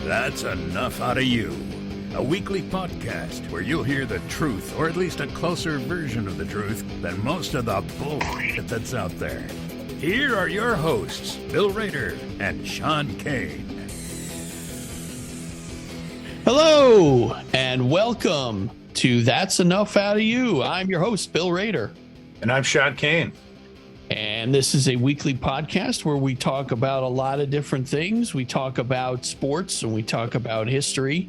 That's Enough Out of You, a weekly podcast where you'll hear the truth, or at least a closer version of the truth than most of the bullshit that's out there. Here are your hosts, Bill Rader and Sean Kane. Hello, and welcome to That's Enough Out of You. I'm your host, Bill Rader. And I'm Sean Kane. And this is a weekly podcast where we talk about a lot of different things. We talk about sports and we talk about history.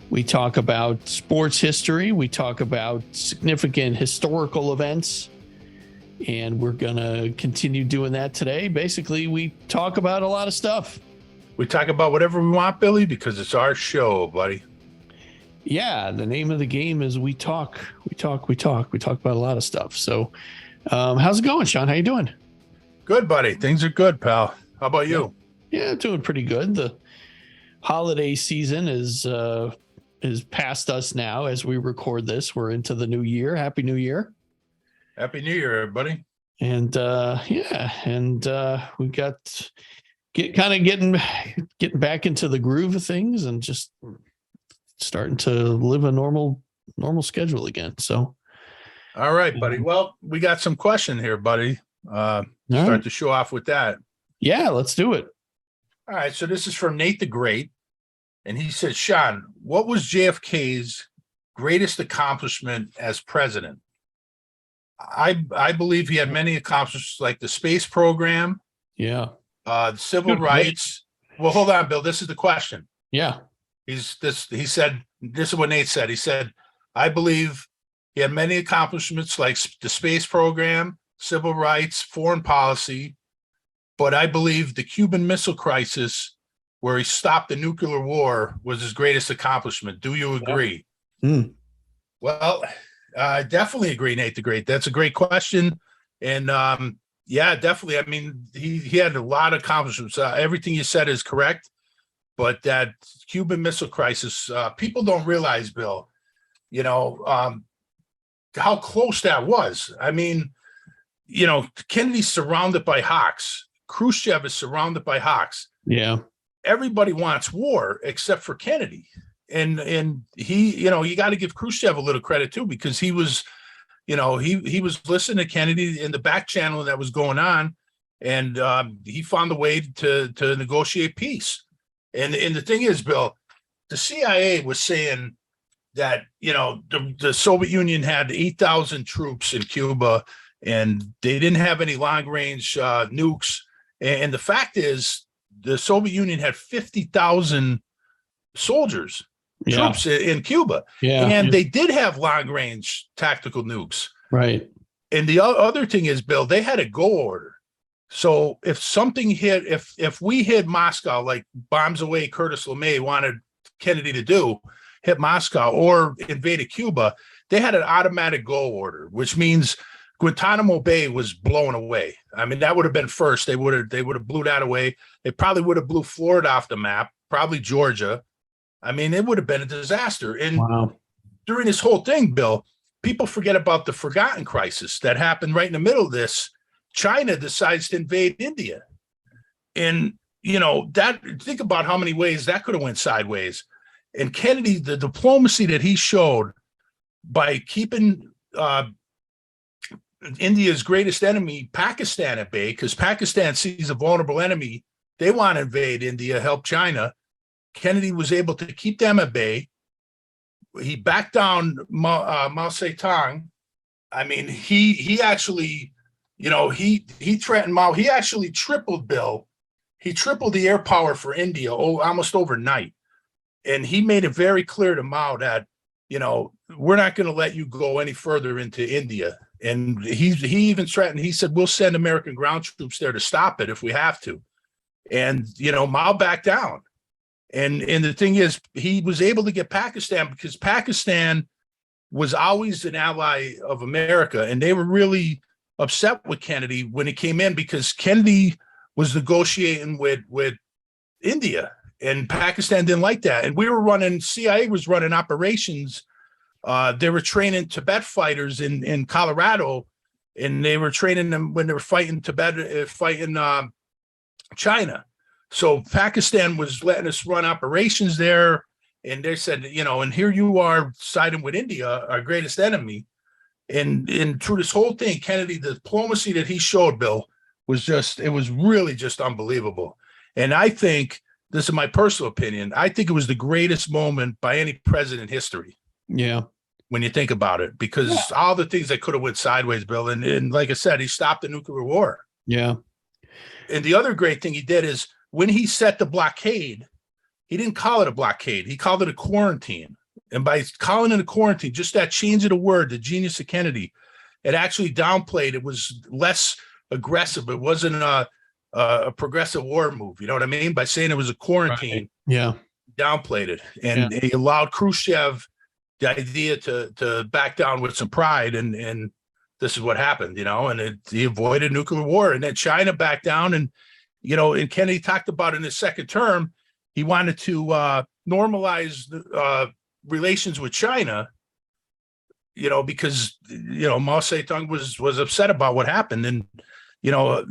We talk about sports history. We talk about significant historical events. And we're going to continue doing that today. Basically, we talk about a lot of stuff. We talk about whatever we want, Billy, because it's our show, buddy. Yeah, the name of the game is we talk. We talk about a lot of stuff. So how's it going, Sean? How you doing? Good, buddy. Things are good, pal. How about you? Yeah, doing pretty good. The holiday season is past us now as we record this. We're into the new year. Happy New Year. Happy New Year, everybody. And we got getting back into the groove of things and just starting to live a normal schedule again. So all right, buddy. Well, we got some question here, buddy. Start the show off with that. Yeah, let's do it. All right. So this is from Nate the Great. And he said, Sean, what was JFK's greatest accomplishment as president? I believe he had many accomplishments like the space program. Yeah. Civil rights. Well, hold on, Bill. This is the question. Yeah. He said, this is what Nate said. He said, I believe he had many accomplishments like the space program, civil rights, foreign policy, but I believe the Cuban Missile Crisis, where he stopped the nuclear war, was his greatest accomplishment. Do you agree? Yeah. Well, I definitely agree, Nate the Great. That's a great question. And yeah, definitely. I mean, he had a lot of accomplishments. Everything you said is correct. But that Cuban Missile Crisis, people don't realize, Bill, how close that was. I mean, Kennedy's surrounded by hawks. Khrushchev is surrounded by hawks. Yeah. Everybody wants war except for Kennedy. And he, you got to give Khrushchev a little credit too, because he was, he was listening to Kennedy in the back channel that was going on. And he found a way to negotiate peace. And the thing is, Bill, the CIA was saying that, the Soviet Union had 8,000 troops in Cuba and they didn't have any long range nukes. And the fact is, the Soviet Union had 50,000 soldiers, troops in Cuba. Yeah. And they did have long range tactical nukes. Right. And the other thing is, Bill, they had a go order. So if something hit, if we hit Moscow, like bombs away Curtis LeMay wanted Kennedy to do, hit Moscow or invaded Cuba, they had an automatic go order, which means Guantanamo Bay was blown away. I mean, that would have been first. They would have blew that away. They probably would have blew Florida off the map, probably Georgia. I mean, it would have been a disaster. And during this whole thing, Bill, people forget about the forgotten crisis that happened right in the middle of this. China decides to invade India. And, think about how many ways that could have went sideways. And Kennedy, the diplomacy that he showed by keeping India's greatest enemy, Pakistan, at bay, because Pakistan sees a vulnerable enemy. They want to invade India, help China. Kennedy was able to keep them at bay. He backed down Mao Zedong. I mean, he actually, he threatened Mao. He actually tripled, Bill. He tripled the air power for India almost overnight. And he made it very clear to Mao that, we're not going to let you go any further into India. And he even threatened, he said, we'll send American ground troops there to stop it if we have to. And, Mao backed down. And the thing is, he was able to get Pakistan because Pakistan was always an ally of America. And they were really upset with Kennedy when he came in because Kennedy was negotiating with India. And Pakistan didn't like that. And CIA was running operations. They were training Tibet fighters in Colorado, and they were training them when they were fighting Tibet, fighting China. So Pakistan was letting us run operations there. And they said, and here you are siding with India, our greatest enemy. And through this whole thing, Kennedy, the diplomacy that he showed, Bill, it was really just unbelievable. And I think, this is my personal opinion, I think it was the greatest moment by any president in history. Yeah. When you think about it, because all the things that could have went sideways, Bill, and like I said, he stopped the nuclear war. Yeah. And the other great thing he did is when he set the blockade, he didn't call it a blockade. He called it a quarantine. And by calling it a quarantine, just that change of the word, the genius of Kennedy, it actually downplayed. It was less aggressive. It wasn't a progressive war move. You know what I mean? By saying it was a quarantine, yeah, downplayed it. And he allowed Khrushchev the idea to back down with some pride. And this is what happened, and he avoided nuclear war. And then China backed down. And, and Kennedy talked about in his second term, he wanted to normalize relations with China, because, Mao Zedong was upset about what happened. And,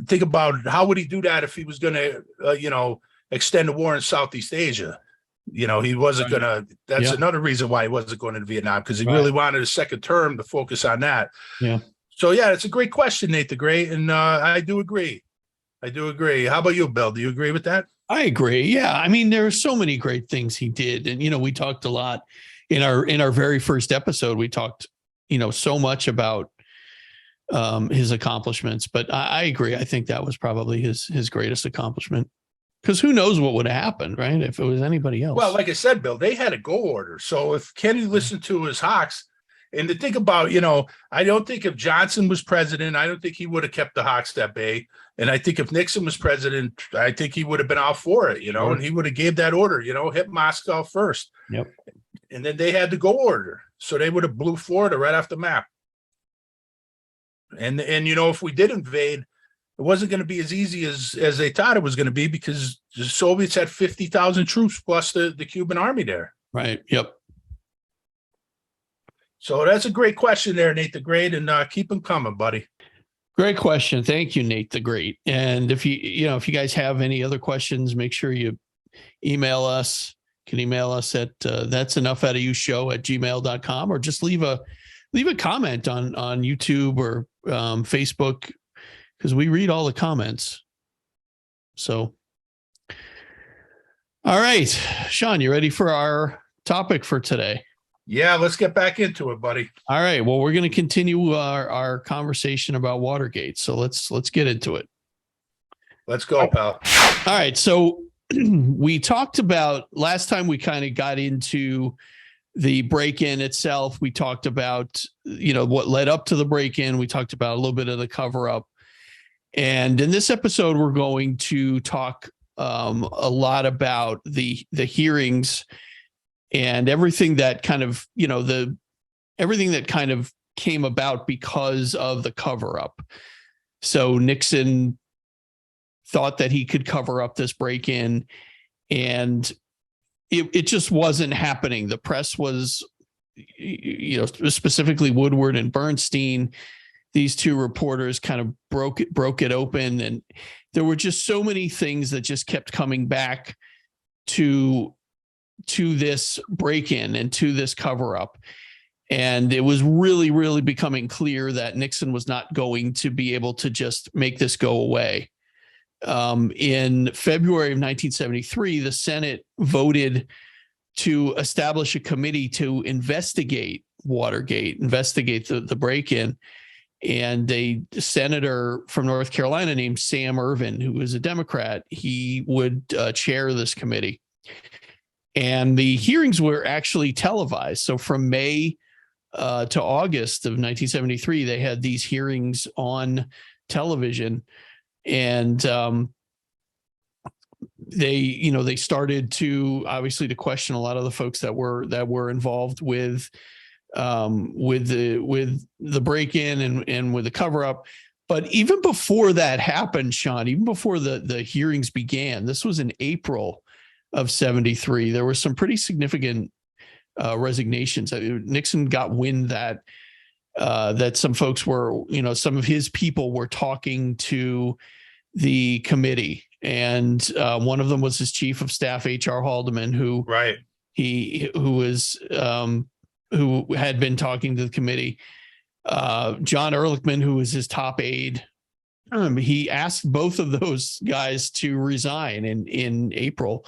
think about how would he do that if he was going to, extend the war in Southeast Asia? He wasn't going to, that's another reason why he wasn't going to Vietnam, because he really wanted a second term to focus on that. Yeah. So, it's a great question, Nate the Great. And I do agree. How about you, Bill? Do you agree with that? I agree. Yeah. I mean, there are so many great things he did. And, we talked a lot in our very first episode. We talked, so much about his accomplishments, but I agree. I think that was probably his greatest accomplishment, because who knows what would have happened, right? If it was anybody else. Well, like I said, Bill, they had a go order. So if Kennedy listened to his Hawks, and to think about, I don't think if Johnson was president, I don't think he would have kept the Hawks at bay. And I think if Nixon was president, I think he would have been all for it, and he would have gave that order, hit Moscow first. Yep. And then they had the go order. So they would have blew Florida right off the map. And if we did invade, it wasn't going to be as easy as they thought it was going to be, because the Soviets had 50,000 troops plus the Cuban army there. Right. Yep. So that's a great question there, Nate the Great, and keep them coming, buddy. Great question. Thank you, Nate the Great. And if you guys have any other questions, make sure you email us. You can email us at that'senoughoutofoushow@gmail.com, or just leave a comment on YouTube or Facebook, because we read all the comments. So, all right, Sean, you ready for our topic for today? Yeah, let's get back into it, buddy. All right. Well, we're going to continue our conversation about Watergate. So let's get into it. Let's go, pal. All right. So we talked about last time, we kind of got into the break-in itself. We talked about, what led up to the break-in. We talked about a little bit of the cover-up. And in this episode, we're going to talk a lot about the hearings and everything that kind of, everything that kind of came about because of the cover-up. So Nixon thought that he could cover up this break-in, and it just wasn't happening. The press was, specifically Woodward and Bernstein, these two reporters kind of broke it open, and there were just so many things that just kept coming back to this break-in and to this cover-up. And it was really, really becoming clear that Nixon was not going to be able to just make this go away. In February of 1973, the Senate voted to establish a committee to investigate Watergate, investigate the break-in. And a senator from North Carolina named Sam Ervin, who was a Democrat, he would chair this committee. And the hearings were actually televised. So from May to August of 1973, they had these hearings on television, and they started to obviously to question a lot of the folks that were involved with the break-in and with the cover-up. But even before that happened, Sean, even before the hearings began, this was in April of 73, there were some pretty significant resignations. Nixon got wind that some folks were, some of his people were talking to the committee, And one of them was his chief of staff, H.R. Haldeman, who who had been talking to the committee. John Ehrlichman, who was his top aide, he asked both of those guys to resign in April.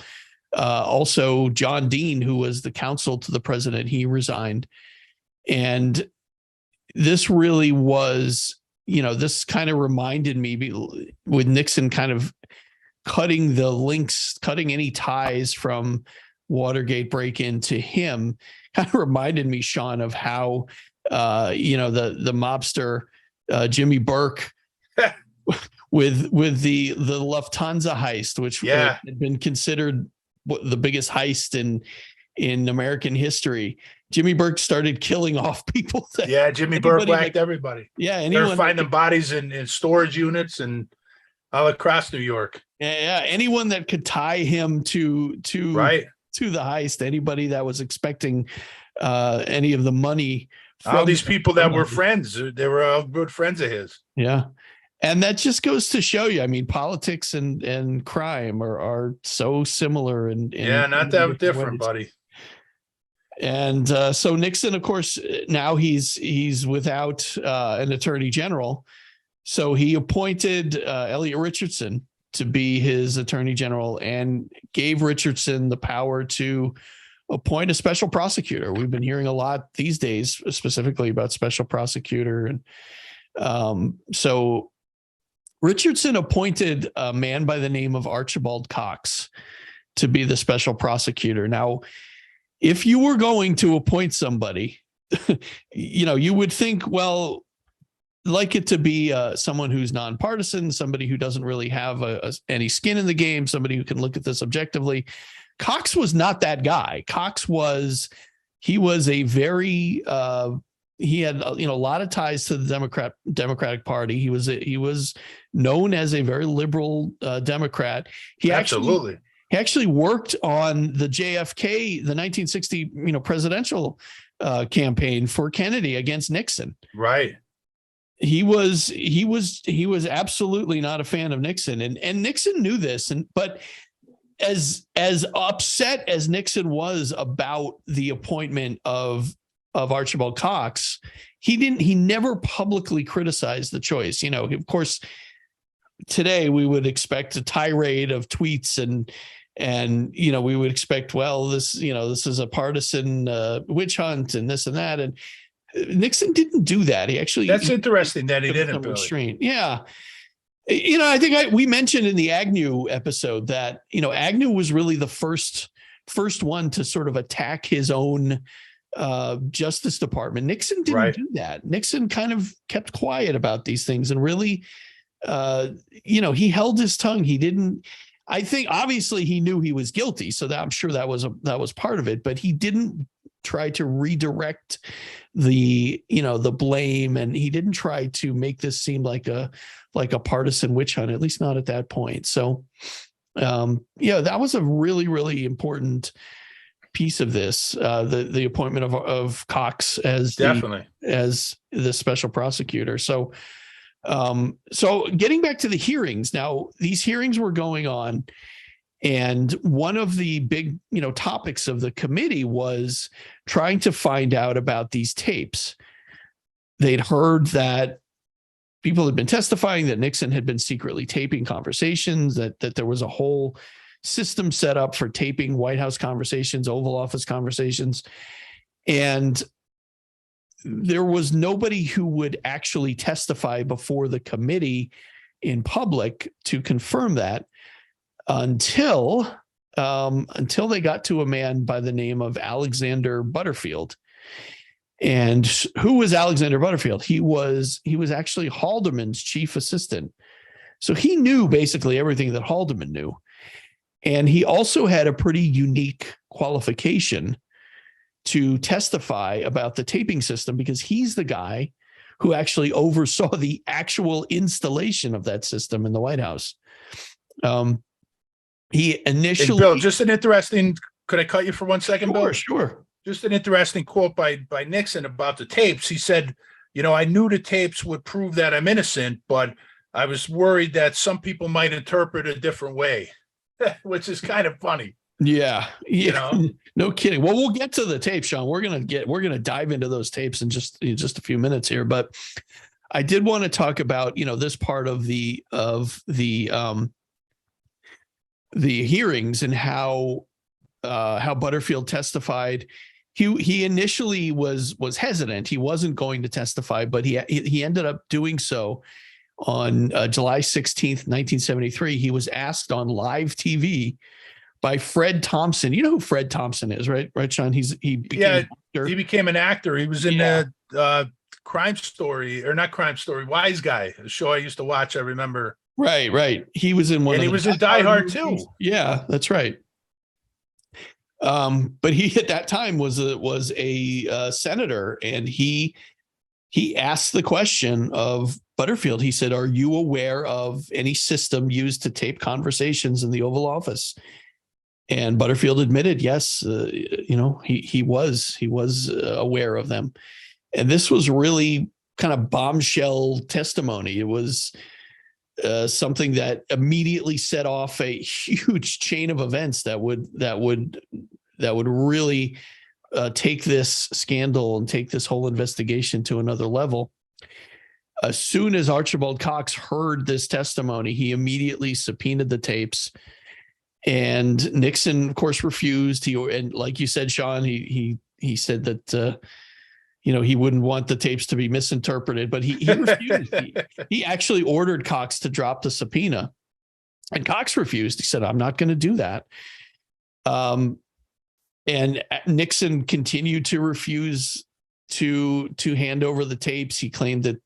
Also, John Dean, who was the counsel to the president, he resigned. And this really was, this kind of reminded me with Nixon kind of cutting the links, cutting any ties from Watergate break-in to him, kind of reminded me, Sean, of how, the mobster, Jimmy Burke, with the Lufthansa heist, which had been considered the biggest heist in American history. Jimmy Burke started killing off people. Jimmy Burke whacked everybody. Yeah, anyone finding bodies in storage units and all across New York. Yeah, anyone that could tie him to the heist, anybody that was expecting any of the money. All these people that were friends, they were all good friends of his. Yeah. And that just goes to show you, I mean, politics and crime are so similar. And not that different, buddy. And so Nixon, of course, now he's without an attorney general. So he appointed Elliot Richardson to be his attorney general and gave Richardson the power to appoint a special prosecutor. We've been hearing a lot these days, specifically about special prosecutor. And so Richardson appointed a man by the name of Archibald Cox to be the special prosecutor. Now, if you were going to appoint somebody, you would think, well, like it to be someone who's nonpartisan, somebody who doesn't really have any skin in the game, somebody who can look at this objectively. Cox was not that guy. Cox was a very he had a lot of ties to the Democratic Party. He was known as a very liberal Democrat. He actually worked on the JFK, the 1960 presidential campaign for Kennedy against Nixon. Right. He was absolutely not a fan of Nixon, and Nixon knew this. But as upset as Nixon was about the appointment of Archibald Cox, he never publicly criticized the choice. Of course, today we would expect a tirade of tweets and we would expect, well, this is a partisan witch hunt and this and that. And Nixon didn't do that. That's interesting that he didn't. Restraint. Yeah. I think we mentioned in the Agnew episode that, Agnew was really the first one to sort of attack his own Justice Department. Nixon didn't do that. Nixon kind of kept quiet about these things and really, he held his tongue. He didn't. I think obviously he knew he was guilty, so that I'm sure that was part of it. But he didn't try to redirect the blame, and he didn't try to make this seem like a partisan witch hunt, at least not at that point. So, that was a really, really important piece of this, the appointment of Cox as the special prosecutor. So getting back to the hearings, now these hearings were going on, and one of the big, topics of the committee was trying to find out about these tapes. They'd heard that people had been testifying that Nixon had been secretly taping conversations, that there was a whole system set up for taping White House conversations, Oval Office conversations. And there was nobody who would actually testify before the committee in public to confirm that until they got to a man by the name of Alexander Butterfield. And who was Alexander Butterfield? He was actually Haldeman's chief assistant. So he knew basically everything that Haldeman knew. And he also had a pretty unique qualification to testify about the taping system, because he's the guy who actually oversaw the actual installation of that system in the White House. He initially... Bill, just an interesting... Could I cut you for 1 second, Bill? Sure. Just an interesting quote by Nixon about the tapes. He said, I knew the tapes would prove that I'm innocent, but I was worried that some people might interpret a different way, which is kind of funny. Yeah. You know? No kidding. Well, we'll get to the tape, Sean. We're gonna dive into those tapes in just a few minutes here. But I did want to talk about, this part of the hearings and how Butterfield testified. He initially was hesitant. He wasn't going to testify, but he ended up doing so on July 16th, 1973. He was asked on live TV by Fred Thompson. You know who Fred Thompson is, right? Right, Sean? He became an actor. He became an actor. He was in the Crime Story, or not Crime Story, Wise Guy, a show I used to watch. I remember. Right. He was in one. And he was in Die Hard too. Yeah, that's right. But he at that time was a senator, and he asked the question of Butterfield. He said, "Are you aware of any system used to tape conversations in the Oval Office?" And Butterfield admitted, yes, he was aware of them. And this was really kind of bombshell testimony. It was something that immediately set off a huge chain of events that would really take this scandal and take this whole investigation to another level. As soon as Archibald Cox heard this testimony, he immediately subpoenaed the tapes. And Nixon, of course, refused. And like you said, Sean, he said that he wouldn't want the tapes to be misinterpreted, but he refused. He actually ordered Cox to drop the subpoena, and Cox refused. He said, "I'm not going to do that." And Nixon continued to refuse to hand over the tapes. He claimed that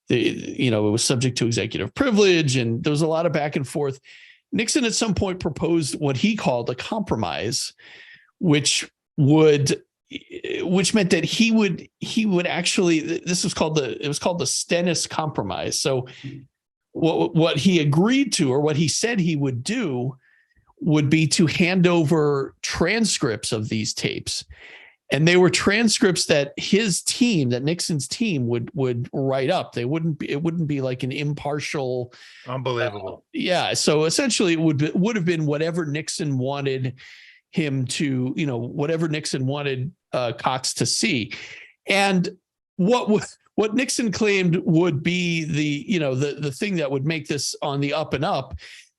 it was subject to executive privilege, and there was a lot of back and forth. Nixon at some point proposed what he called a compromise, which meant that he would actually, it was called the Stennis Compromise. So what he agreed to, or what he said he would do, would be to hand over transcripts of these tapes. And they were transcripts that Nixon's team would write up. It wouldn't be like an impartial. Unbelievable. So essentially it would have been whatever Nixon wanted him to, whatever Nixon wanted Cox to see. And what Nixon claimed would be the thing that would make this on the up and up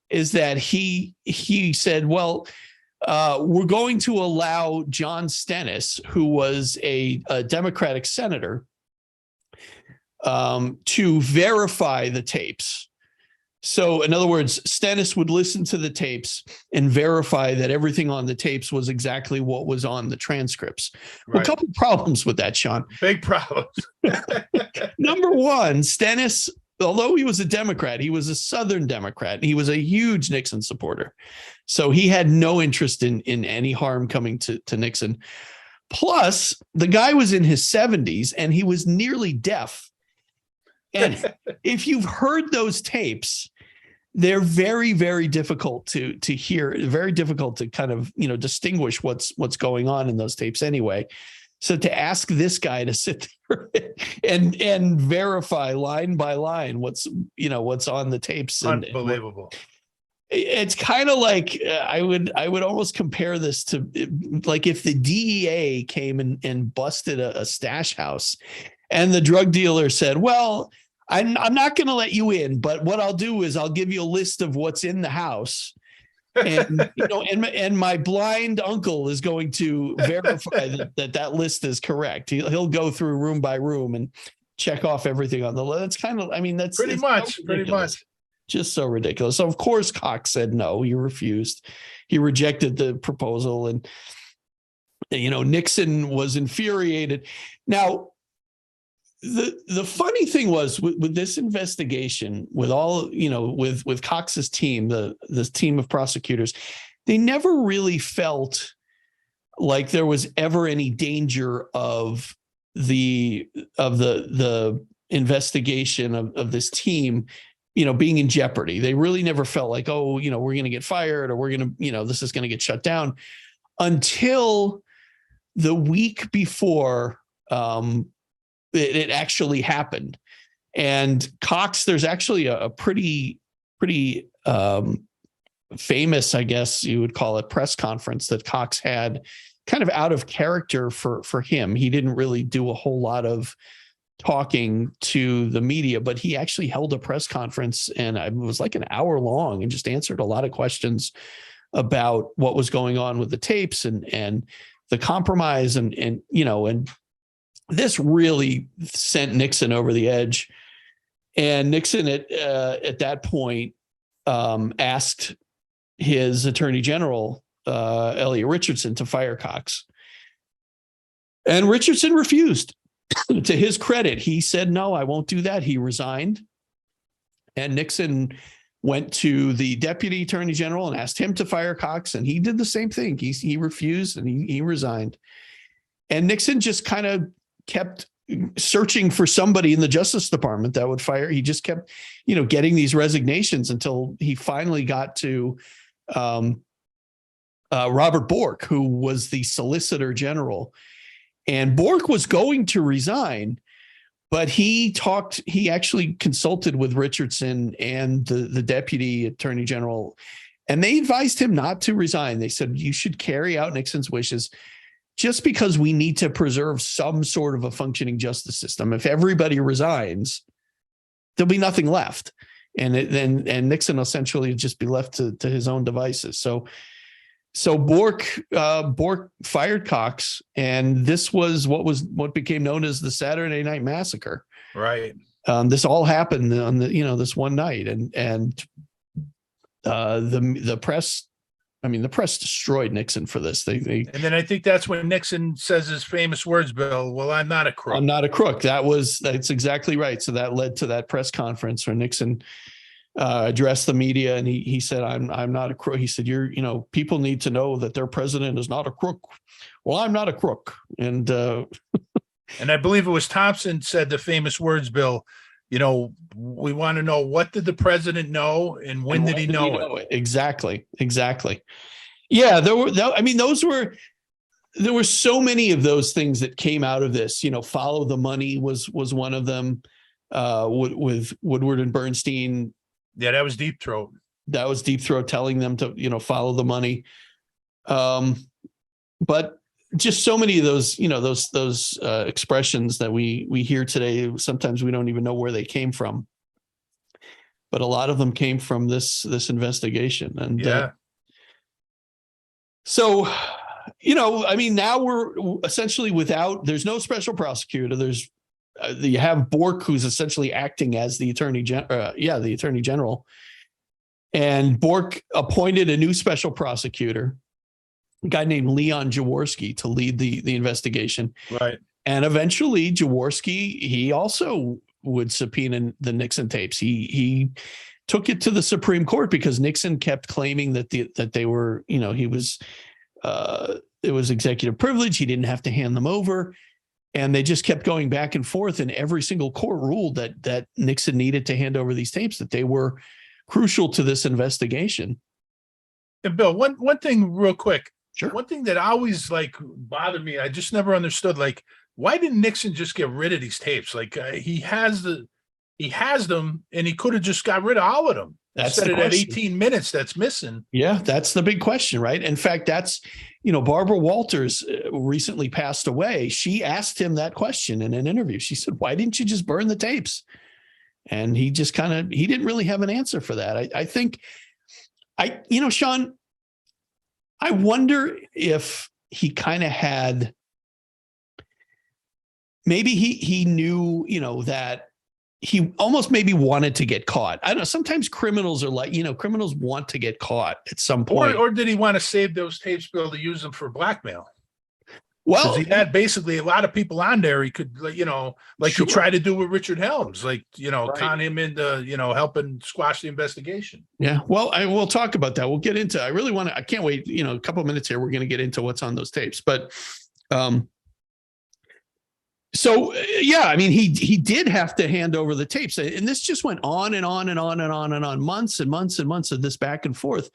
is that he said, well, we're going to allow John Stennis, who was a Democratic senator, to verify the tapes. So, in other words, Stennis would listen to the tapes and verify that everything on the tapes was exactly what was on the transcripts. Right. Well, a couple problems with that, Sean. Big problems. Number one, Stennis, although he was a Democrat, he was a Southern Democrat, and he was a huge Nixon supporter. So he had no interest in any harm coming to Nixon. Plus, the guy was in his 70s, and he was nearly deaf. And if you've heard those tapes, they're very, very difficult to hear, very difficult to kind of, distinguish what's going on in those tapes anyway. So to ask this guy to sit there and verify line by line what's on the tapes. Unbelievable. It's kind of like I would almost compare this to like if the DEA came and busted a stash house, and the drug dealer said, well, I'm not going to let you in, but what I'll do is I'll give you a list of what's in the house. And, and my blind uncle is going to verify that list is correct. He'll go through room by room and check off everything on the list. That's kind of, that's pretty much. Just so ridiculous. So of course, Cox said no. He refused. He rejected the proposal, and Nixon was infuriated. Now, the funny thing was with this investigation, with all with Cox's team, the team of prosecutors, they never really felt like there was ever any danger of the investigation of this team being in jeopardy. They really never felt like, we're going to get fired, or we're going to, this is going to get shut down, until the week before it actually happened. And Cox, there's actually a pretty famous, I guess you would call it, press conference that Cox had, kind of out of character for him. He didn't really do a whole lot of talking to the media, but he actually held a press conference, and it was like an hour long, and just answered a lot of questions about what was going on with the tapes and the compromise, and this really sent Nixon over the edge. And Nixon at that point asked his attorney general, Elliot Richardson, to fire Cox. And Richardson refused. To his credit, he said, no, I won't do that. He resigned. And Nixon went to the deputy attorney general and asked him to fire Cox. And he did the same thing. He refused, and he resigned. And Nixon just kind of kept searching for somebody in the Justice Department that would fire. He just kept, getting these resignations until he finally got to Robert Bork, who was the Solicitor General. And Bork was going to resign, but he actually consulted with Richardson and the deputy attorney general, and they advised him not to resign. They said, you should carry out Nixon's wishes, just because we need to preserve some sort of a functioning justice system. If everybody resigns, there'll be nothing left. And Nixon essentially would just be left to his own devices. So Bork fired Cox, and this was what became known as the Saturday Night Massacre. Right. This all happened on this one night, and the press. I mean, the press destroyed Nixon for this. And then I think that's when Nixon says his famous words, Bill, well, I'm not a crook. I'm not a crook. That's exactly right. So that led to that press conference where Nixon addressed the media, and he said, I'm not a crook. He said, people need to know that their president is not a crook. Well, I'm not a crook. And and I believe it was Thompson said the famous words, Bill, we want to know, what did the president know, and when did he know it? Exactly. Yeah, there were so many of those things that came out of this. Follow the money was one of them. With Woodward and Bernstein. Yeah, that was Deep Throat. That was Deep Throat telling them to follow the money. But just so many of those, those expressions that we hear today, sometimes we don't even know where they came from. But a lot of them came from this investigation. And yeah. So, now we're essentially there's no special prosecutor. You have Bork, who's essentially acting as the attorney general. And Bork appointed a new special prosecutor, a guy named Leon Jaworski, to lead the investigation. Right. And eventually Jaworski, he also would subpoena the Nixon tapes. He took it to the Supreme Court because Nixon kept claiming that they were, it was executive privilege. He didn't have to hand them over. And they just kept going back and forth, and every single court ruled that Nixon needed to hand over these tapes, that they were crucial to this investigation. And Bill, one thing real quick. Sure. One thing that always bothered me, I just never understood, why didn't Nixon just get rid of these tapes? He has them, and he could have just got rid of all of them. That's instead the of that 18 minutes that's missing. Yeah, that's the big question, right? In fact, that's, Barbara Walters recently passed away. She asked him that question in an interview. She said, why didn't you just burn the tapes? And he just he didn't really have an answer for that. I think, Sean, I wonder if he kind of had, maybe he knew, that he almost maybe wanted to get caught. I don't know. Sometimes criminals are criminals want to get caught at some point. Or did he want to save those tapes, Bill, to use them for blackmail? Well, he had basically a lot of people on there. He could, sure. He tried to do with Richard Helms, right. Con him into, helping squash the investigation. Yeah. Well, we'll talk about that. We'll get into, I can't wait, a couple of minutes here. We're going to get into what's on those tapes, but, so, yeah, he did have to hand over the tapes, and this just went on and on and on and on and on, months and months and months of this back and forth.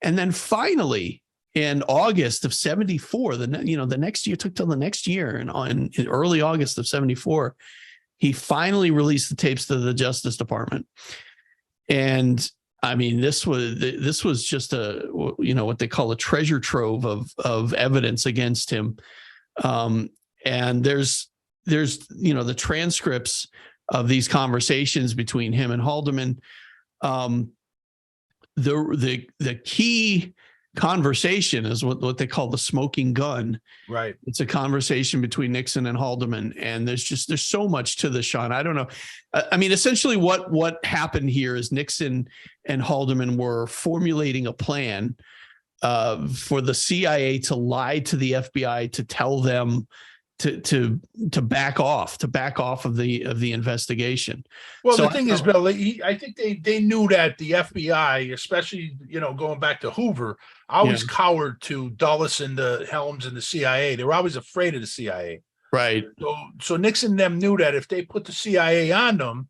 And then finally in August of 74, the next year, took till the next year, and in early August of 74, he finally released the tapes to the Justice Department. And I mean, this was just what they call a treasure trove of evidence against him. And there's the transcripts of these conversations between him and Haldeman. The key conversation is what they call the smoking gun. Right. It's a conversation between Nixon and Haldeman, and there's so much to this, Sean. I don't know. I mean, essentially what happened here is Nixon and Haldeman were formulating a plan for the CIA to lie to the FBI to tell them to back off of the investigation. Well, so the thing is, Bill, I think they knew that the FBI, especially going back to Hoover, always cowered to Dulles and the Helms and the CIA. They were always afraid of the CIA. Right. So Nixon and them knew that if they put the CIA on them,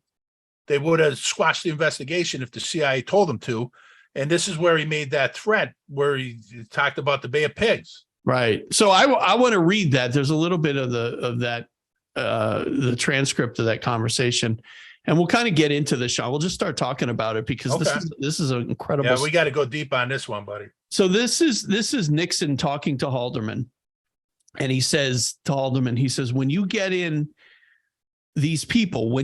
they would have squashed the investigation if the CIA told them to. And this is where he made that threat, where he talked about the Bay of Pigs. Right. So I want to read that. There's a little bit of the transcript of that conversation, and we'll kind of get into this, Sean. We'll just start talking about it because this is an incredible. Yeah, we got to go deep on this one, buddy. So this is Nixon talking to Haldeman, and he says to Haldeman, he says, when you get these people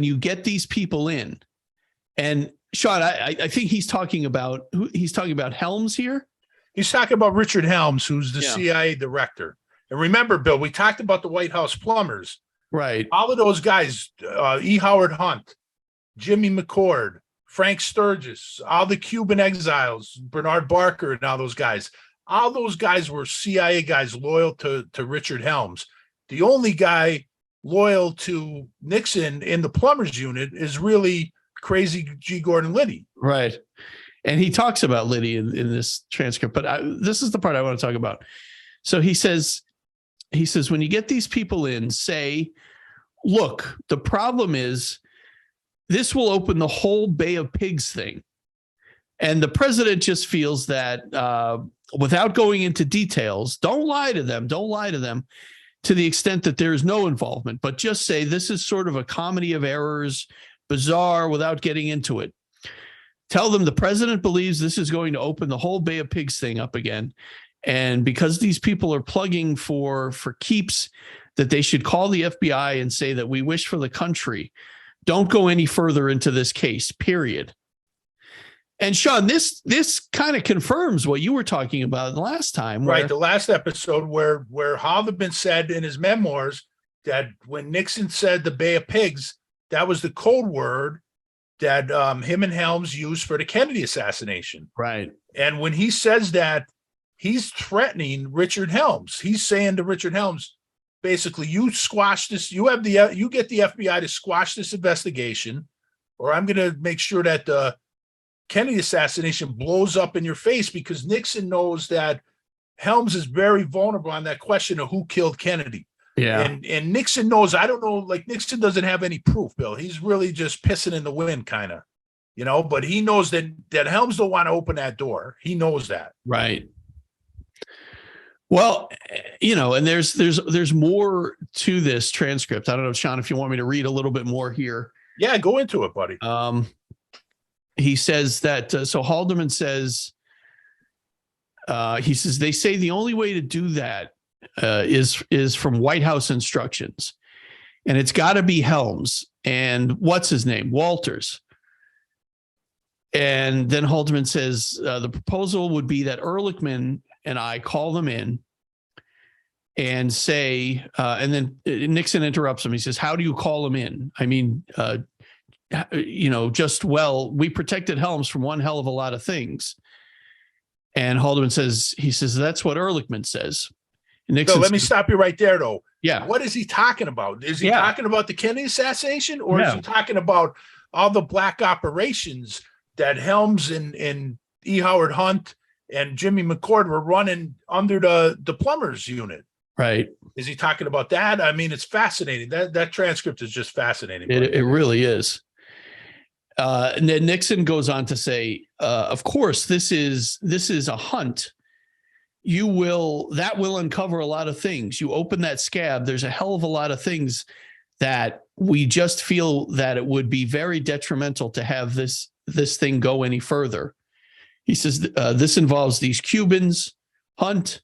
in, and Sean, I think he's talking about Helms here. He's talking about Richard Helms, who's the CIA director. And remember, Bill, we talked about the White House plumbers. Right. All of those guys, E. Howard Hunt, Jimmy McCord, Frank Sturgis, all the Cuban exiles, Bernard Barker, and all those guys were CIA guys loyal to Richard Helms. The only guy loyal to Nixon in the plumbers unit is really crazy G. Gordon Liddy. Right. And he talks about Liddy in this transcript, but this is the part I want to talk about. So he says, when you get these people in, say, look, the problem is this will open the whole Bay of Pigs thing. And the president just feels that without going into details, don't lie to them to the extent that there is no involvement, but just say this is sort of a comedy of errors, bizarre, without getting into it. Tell them the president believes this is going to open the whole Bay of Pigs thing up again. And because these people are plugging for keeps, that they should call the FBI and say that we wish for the country. Don't go any further into this case, period. And Sean, this kind of confirms what you were talking about the last time. Right, the last episode where Haldeman said in his memoirs that when Nixon said the Bay of Pigs, that was the code word that him and Helms used for the Kennedy assassination. Right. And when he says that, he's threatening Richard Helms. He's saying to Richard Helms, basically, you squash this, you get the FBI to squash this investigation, or I'm going to make sure that the Kennedy assassination blows up in your face, because Nixon knows that Helms is very vulnerable on that question of who killed Kennedy. Yeah. And Nixon knows, I don't know, like Nixon doesn't have any proof, Bill. He's really just pissing in the wind, kind of, but he knows that Helms don't want to open that door. He knows that. Right. Well, and there's more to this transcript. I don't know, Sean, if you want me to read a little bit more here. Yeah, go into it, buddy. He says that, so Haldeman says, they say the only way to do that is from White House instructions, and it's got to be Helms and what's his name, Walters. And then Haldeman says the proposal would be that Ehrlichman and I call them in and say, and then Nixon interrupts him. He says, "How do you call them in? I mean, we protected Helms from one hell of a lot of things." And Haldeman says, that's what Ehrlichman says. Nixon so let me stop you right there, though. Yeah. What is he talking about? Is he talking about the Kennedy assassination, or is he talking about all the black operations that Helms and E. Howard Hunt and Jimmy McCord were running under the plumbers unit? Right. Is he talking about that? I mean, it's fascinating. That transcript is just fascinating. It really is. And then Nixon goes on to say, of course, this is a hunt. That will uncover a lot of things. You open that scab, there's a hell of a lot of things that we just feel that it would be very detrimental to have this thing go any further. He says this involves these Cubans, Hunt,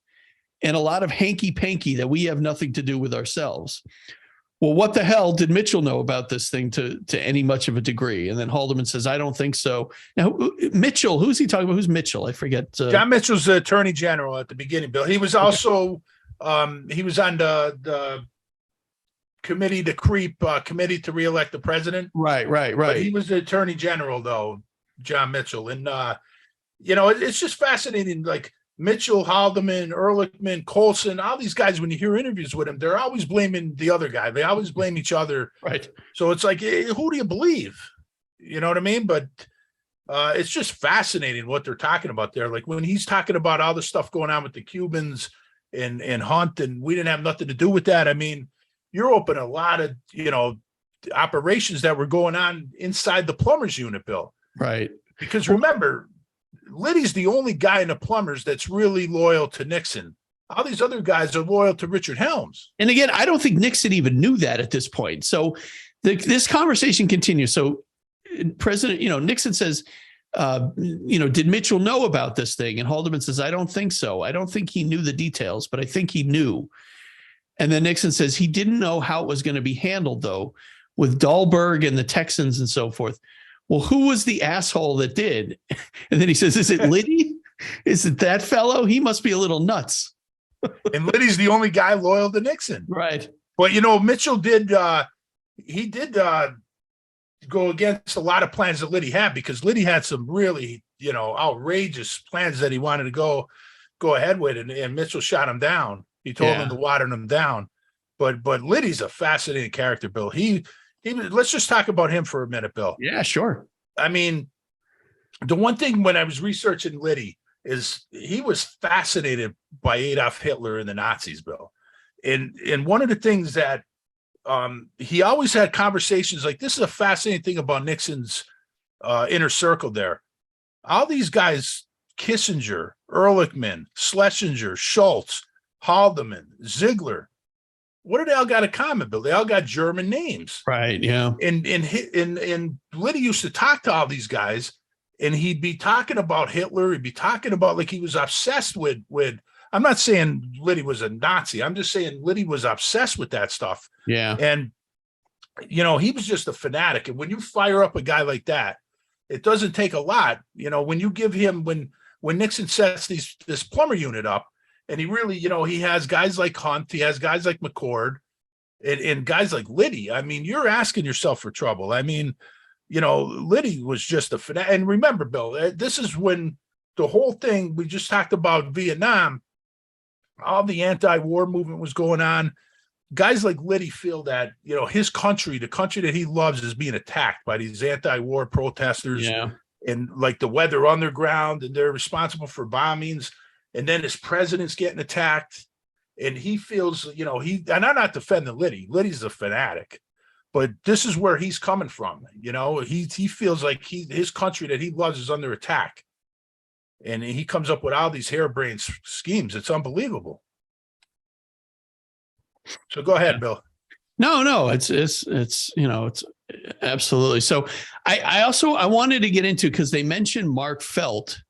and a lot of hanky-panky that we have nothing to do with ourselves. Well, what the hell did Mitchell know about this thing to any much of a degree? And then Haldeman says, I don't think so. Now, Mitchell, who's he talking about? Who's Mitchell? I forget. John Mitchell's the attorney general at the beginning, Bill. He was also, he was on the committee, the CREEP committee to reelect the president. Right. But he was the attorney general, though, John Mitchell. And, it's just fascinating. Like, Mitchell, Haldeman, Ehrlichman, Colson, all these guys, when you hear interviews with them, they're always blaming the other guy. They always blame each other. Right. So it's like, who do you believe? You know what I mean? But it's just fascinating what they're talking about there. Like when he's talking about all the stuff going on with the Cubans and Hunt, and we didn't have nothing to do with that. I mean, you're opening a lot of, operations that were going on inside the plumbers unit, Bill. Right. Because remember, Liddy's the only guy in the plumbers that's really loyal to Nixon. All these other guys are loyal to Richard Helms. And again, I don't think Nixon even knew that at this point. So this conversation continues. So President, Nixon says, did Mitchell know about this thing? And Haldeman says, I don't think so. I don't think he knew the details, but I think he knew. And then Nixon says he didn't know how it was going to be handled, though, with Dahlberg and the Texans and so forth. Well, who was the asshole that did? And then he says, is it Liddy? Is it that fellow? He must be a little nuts. And Liddy's the only guy loyal to Nixon. Right. But, Mitchell did, he did go against a lot of plans that Liddy had, because Liddy had some really, outrageous plans that he wanted to go ahead with. And Mitchell shot him down. He told him to water them down. But Liddy's a fascinating character, Bill. Let's just talk about him for a minute, Bill. Yeah, sure. I mean, the one thing when I was researching Liddy is he was fascinated by Adolf Hitler and the Nazis, Bill. And one of the things that he always had conversations like this is a fascinating thing about Nixon's inner circle there. All these guys, Kissinger, Ehrlichman, Schlesinger, Schultz, Haldeman, Ziegler, what do they all got in common, Bill? They all got German names. Right, yeah. And Liddy used to talk to all these guys, and he'd be talking about Hitler. He'd be talking about, like, he was obsessed with I'm not saying Liddy was a Nazi. I'm just saying Liddy was obsessed with that stuff. Yeah. And, he was just a fanatic. And when you fire up a guy like that, it doesn't take a lot. When you give him, when Nixon sets this plumber unit up, and he really, he has guys like Hunt, he has guys like McCord, and guys like Liddy. I mean, you're asking yourself for trouble. I mean, Liddy was just a fanatic. And remember, Bill, this is when the whole thing, we just talked about Vietnam, all the anti-war movement was going on. Guys like Liddy feel that, his country, the country that he loves, is being attacked by these anti-war protesters. Yeah. And like the Weather Underground, and they're responsible for bombings. And then his president's getting attacked, and he feels, and I'm not defending Liddy. Liddy's a fanatic, but this is where he's coming from. He feels like his country that he loves is under attack, and he comes up with all these harebrained schemes. It's unbelievable. So go ahead, Bill. No, it's absolutely. So I wanted to get into, because they mentioned Mark Felt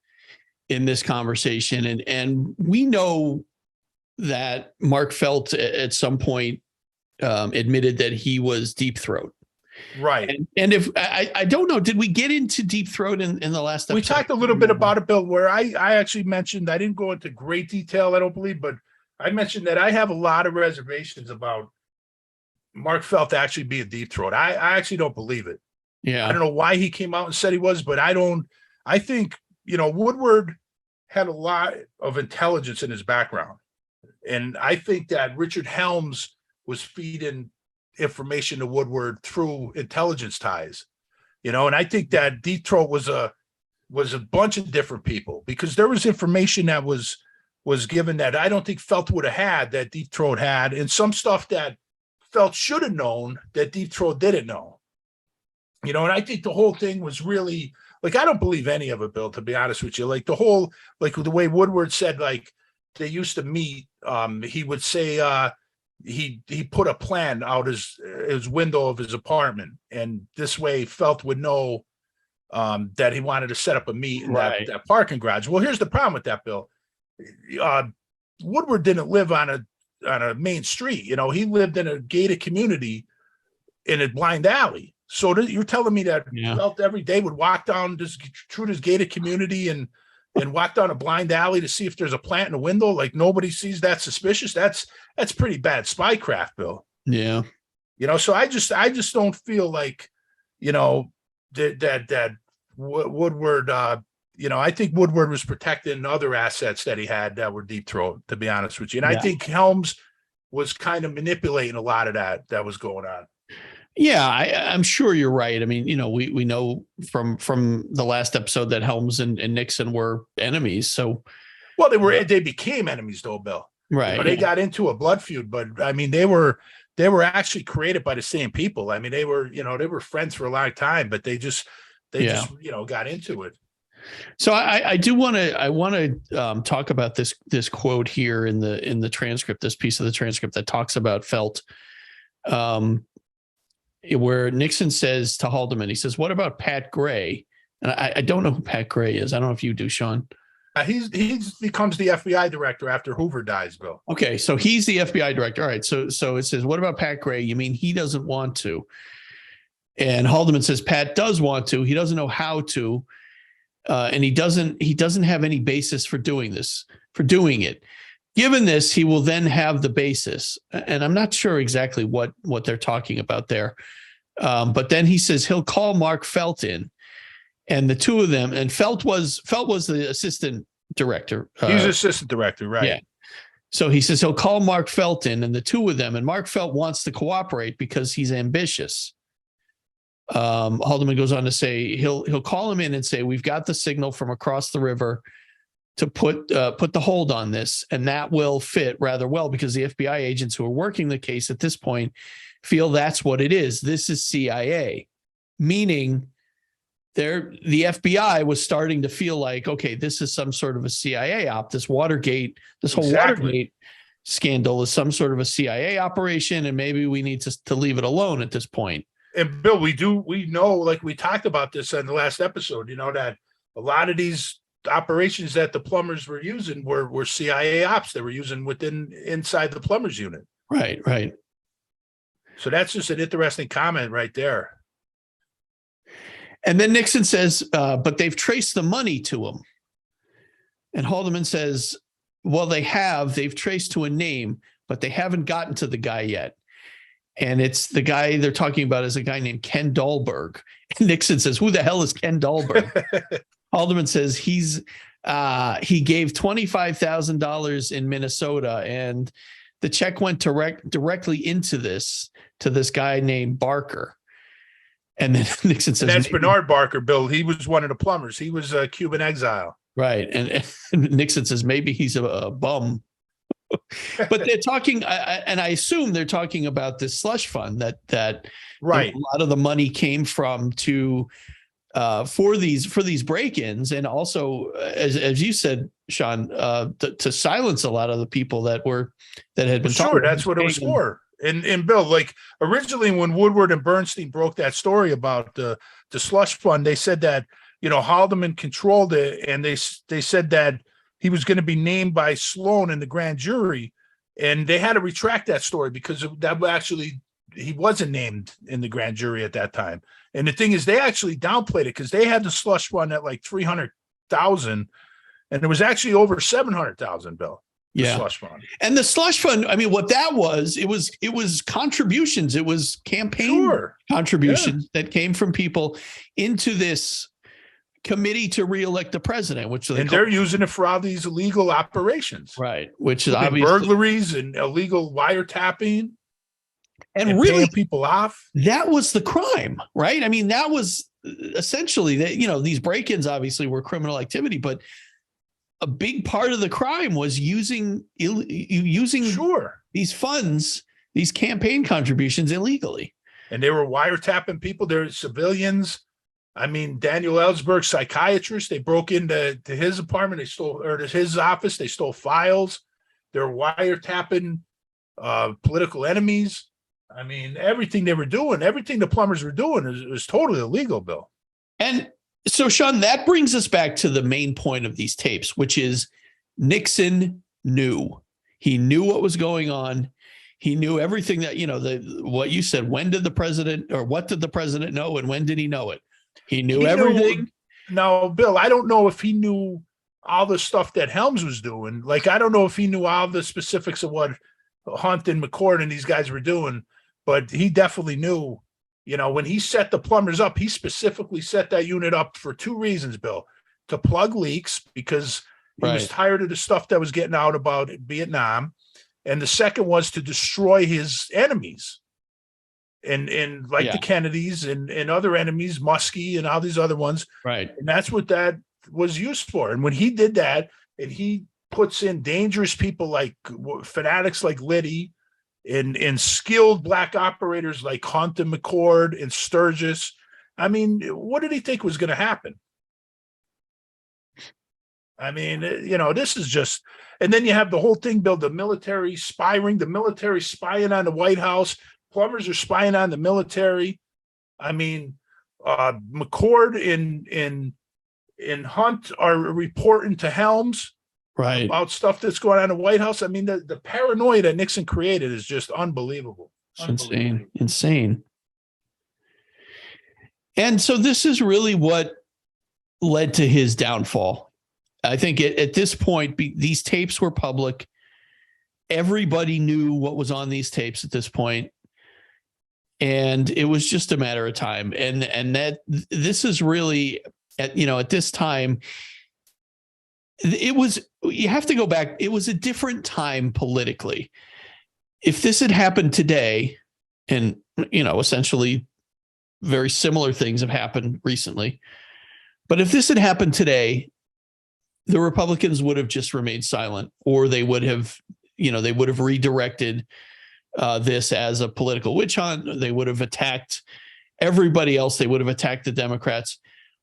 in this conversation, and we know that Mark Felt at some point admitted that he was Deep Throat. Right. And if I don't know, did we get into Deep Throat in the last episode? We talked a little bit about it, Bill, where I actually mentioned, I didn't go into great detail, I don't believe, but I mentioned that I have a lot of reservations about Mark Felt actually being Deep Throat. I actually don't believe it. Yeah. I don't know why he came out and said he was, but I think, Woodward had a lot of intelligence in his background. And I think that Richard Helms was feeding information to Woodward through intelligence ties, and I think that Deep Throat was a bunch of different people, because there was information that was given that I don't think Felt would have had, that Deep Throat had, and some stuff that Felt should have known that Deep Throat didn't know. And I think the whole thing was really, like, I don't believe any of it, Bill, to be honest with you. Like the whole, like the way Woodward said, like they used to meet, he would say, he put a plan out his window of his apartment, and this way Felt would know that he wanted to set up a meet in Right. that parking garage. Well, here's the problem with that, Bill. Woodward didn't live on a main street. You know, he lived in a gated community in a blind alley. So you're telling me that Felt every day would walk down through this gated community and walk down a blind alley to see if there's a plant in a window? Like, nobody sees that suspicious? That's pretty bad spycraft, Bill. Yeah. You know, so I just don't feel like, you know, that Woodward, you know, I think Woodward was protecting other assets that he had that were deep throat, to be honest with you. And I think Helms was kind of manipulating a lot of that was going on. Yeah, I'm sure you're right. I mean, you know, we know from the last episode that Helms and Nixon were enemies. So, well, they became enemies, though, Bill. Right. You know, they got into a blood feud, but I mean, they were actually created by the same people. I mean, they were friends for a long time, but they just got into it. So I want to talk about this quote here in the transcript, this piece of the transcript that talks about Felt, where Nixon says to Haldeman, he says, "What about Pat Gray?" And I don't know who Pat Gray is. I don't know if you do, Sean. He becomes the FBI director after Hoover dies, Bill. Okay, so he's the FBI director. All right, so it says, "What about Pat Gray?" You mean he doesn't want to? And Haldeman says Pat does want to. He doesn't know how to, and he doesn't have any basis for doing it. Given this, he will then have the basis. And I'm not sure exactly what they're talking about there. But then he says he'll call Mark Felt in, and the two of them, and Felt was the assistant director. He's assistant director, right? Yeah. So he says he'll call Mark Felt in, and the two of them, and Mark Felt wants to cooperate because he's ambitious. Haldeman goes on to say he'll call him in and say, "We've got the signal from across the river to put the hold on this," and that will fit rather well because the FBI agents who are working the case at this point feel that's what it is. This is CIA, meaning the FBI was starting to feel like, okay, this is some sort of a CIA op. This Watergate, this whole Watergate scandal is some sort of a CIA operation, and maybe we need to leave it alone at this point. And Bill, we know, like we talked about this in the last episode, you know, that a lot of these operations that the plumbers were using were CIA ops they were using inside the plumbers unit. Right. So that's just an interesting comment right there. And then Nixon says, but they've traced the money to him. And Haldeman says, well, they've traced to a name, but they haven't gotten to the guy yet. And it's the guy they're talking about is a guy named Ken Dahlberg. And Nixon says, who the hell is Ken Dahlberg? Haldeman says he gave $25,000 in Minnesota, and the check went directly into this guy named Barker. And then Nixon says, and that's Bernard Barker, Bill. He was one of the plumbers. He was a Cuban exile. Right. And Nixon says maybe he's a bum. But they're talking, and I assume they're talking about this slush fund that right. A lot of the money came from for these break-ins, and also as you said, Sean, to silence a lot of the people that had been sure. That's what it was for. And Bill, like originally when Woodward and Bernstein broke that story about the slush fund, they said that, you know, Haldeman controlled it, and they said that he was going to be named by Sloan in the grand jury, and they had to retract that story because he wasn't named in the grand jury at that time. And the thing is, they actually downplayed it because they had the slush fund at like 300,000, and it was actually over 700,000, Bill. Yeah. Slush fund. And the slush fund, I mean, what that was, it was contributions. It was campaign contributions that came from people into this committee to reelect the president, they're using it for all these illegal operations. Right. Which is obviously burglaries and illegal wiretapping. And really paying people off. That was the crime, right? I mean, that was essentially that, you know, these break-ins obviously were criminal activity, but a big part of the crime was using these funds, these campaign contributions illegally. And they were wiretapping people. They're civilians. I mean, Daniel Ellsberg, psychiatrist, they broke into his apartment. They stole, or to his office. They stole files. They're wiretapping political enemies. I mean, everything they were doing, everything the plumbers were doing is totally illegal, Bill. And so, Sean, that brings us back to the main point of these tapes, which is Nixon knew. He knew what was going on. He knew everything that, what you said. When did the president, or what did the president know, and when did he know it? He knew everything. Now, Bill, I don't know if he knew all the stuff that Helms was doing. Like, I don't know if he knew all the specifics of what Hunt and McCord and these guys were doing, but he definitely knew. When he set the plumbers up, he specifically set that unit up for two reasons, Bill: to plug leaks, because he was tired of the stuff that was getting out about Vietnam. And the second was to destroy his enemies. And the Kennedys and other enemies, Muskie and all these other ones. Right. And that's what that was used for. And when he did that, and he puts in dangerous people like fanatics like Liddy, and skilled black operators like Hunt and McCord and Sturgis. I mean, what did he think was going to happen? I mean, this is just, and then you have the whole thing, Bill, the military spying on the White House. Plumbers are spying on the military. I mean, McCord and Hunt are reporting to Helms about stuff that's going on in the White House. I mean, the paranoia that Nixon created is just unbelievable. It's insane. And so this is really what led to his downfall. I think at this point, these tapes were public. Everybody knew what was on these tapes at this point. And it was just a matter of time. And that this is really, at this time, you have to go back. It was a different time politically. If this had happened today, and, essentially very similar things have happened recently, but if this had happened today, the Republicans would have just remained silent, or they would have redirected this as a political witch hunt. They would have attacked everybody else. They would have attacked the Democrats.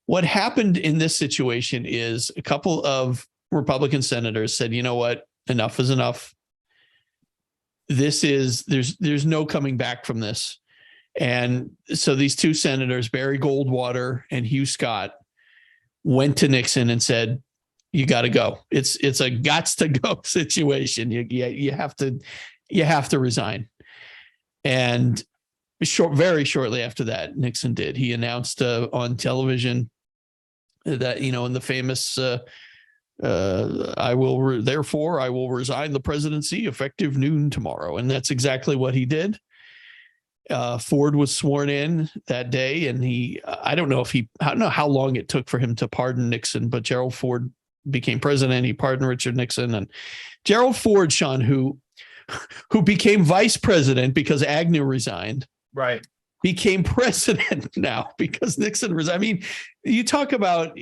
What happened in this situation is a couple of Republican senators said, you know what, enough is enough. There's no coming back from this. And so these two senators, Barry Goldwater and Hugh Scott, went to Nixon and said, you got to go. It's a gots to go situation. You have to resign. And very shortly after that, Nixon did. He announced on television that, in the famous, I will resign the presidency effective noon tomorrow. And that's exactly what he did. Ford was sworn in that day, and I don't know how long it took for him to pardon Nixon, but Gerald Ford became president. He pardoned Richard Nixon, and Gerald Ford, Sean, who became vice president because Agnew resigned, right, became president now because Nixon resigned. I mean, you talk about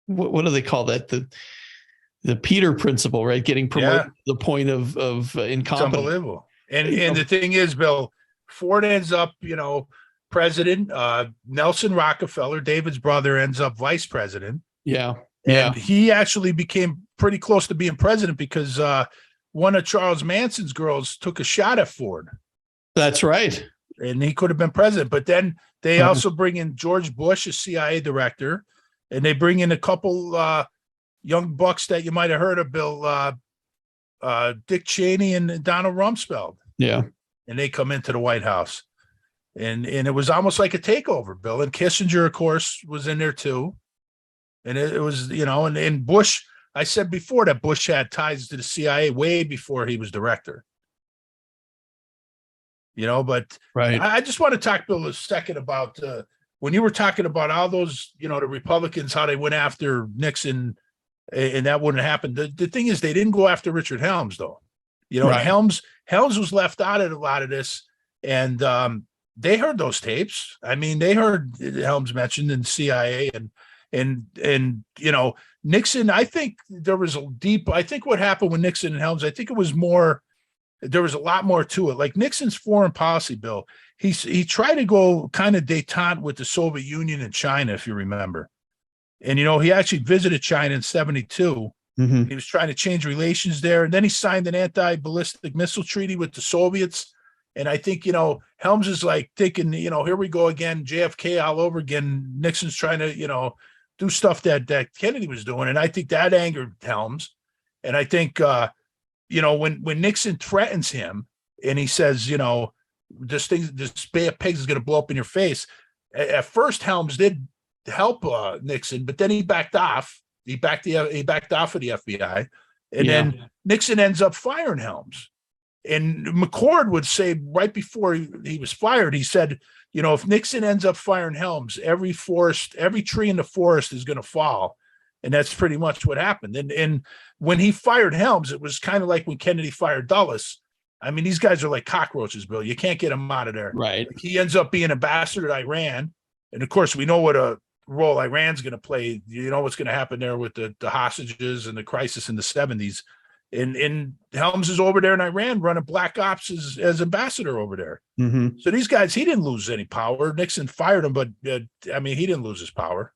what do they call that? The Peter principle, right? Getting promoted to the point of incompetence. It's unbelievable. And the thing is, Bill, Ford ends up, president. Nelson Rockefeller, David's brother, ends up vice president. Yeah. And he actually became pretty close to being president because one of Charles Manson's girls took a shot at Ford. That's right. And he could have been president. But then they also bring in George Bush, a CIA director, and they bring in a couple young bucks that you might have heard of, Bill, Dick Cheney and Donald Rumsfeld. Yeah. And they come into the White House. And it was almost like a takeover, Bill. And Kissinger, of course, was in there too. And it was, and Bush, I said before that Bush had ties to the CIA way before he was director. But right. I just want to talk, Bill, a second about when you were talking about all those, the Republicans, how they went after Nixon and that wouldn't happen. The thing is, they didn't go after Richard Helms, though. Right. Helms was left out of a lot of this. And they heard those tapes. I mean, they heard Helms mentioned in the CIA and Nixon, I think what happened with Nixon and Helms, I think it was more, there was a lot more to it. Like Nixon's foreign policy, Bill, he tried to go kind of detente with the Soviet Union and China, if you remember. And, he actually visited China in 1972. Mm-hmm. He was trying to change relations there. And then he signed an anti-ballistic missile treaty with the Soviets. And I think, Helms is like thinking, here we go again, JFK all over again. Nixon's trying to, do stuff that Kennedy was doing. And I think that angered Helms. And I think, when Nixon threatens him and he says, this Bay of Pigs is going to blow up in your face. At first, Helms did help Nixon, but then he backed off. He backed off of the FBI, and then Nixon ends up firing Helms. And McCord would say right before he was fired, he said, if Nixon ends up firing Helms, every tree in the forest is going to fall. And that's pretty much what happened. And when he fired Helms, it was kind of like when Kennedy fired Dulles. I mean, these guys are like cockroaches, Bill. You can't get them out of there. Right. Like, he ends up being ambassador to Iran. And of course, we know what a role Iran's going to play. You know what's going to happen there with the hostages and the crisis in the 70s. And Helms is over there in Iran running black ops as ambassador over there. Mm-hmm. So these guys, he didn't lose any power. Nixon fired him, but he didn't lose his power.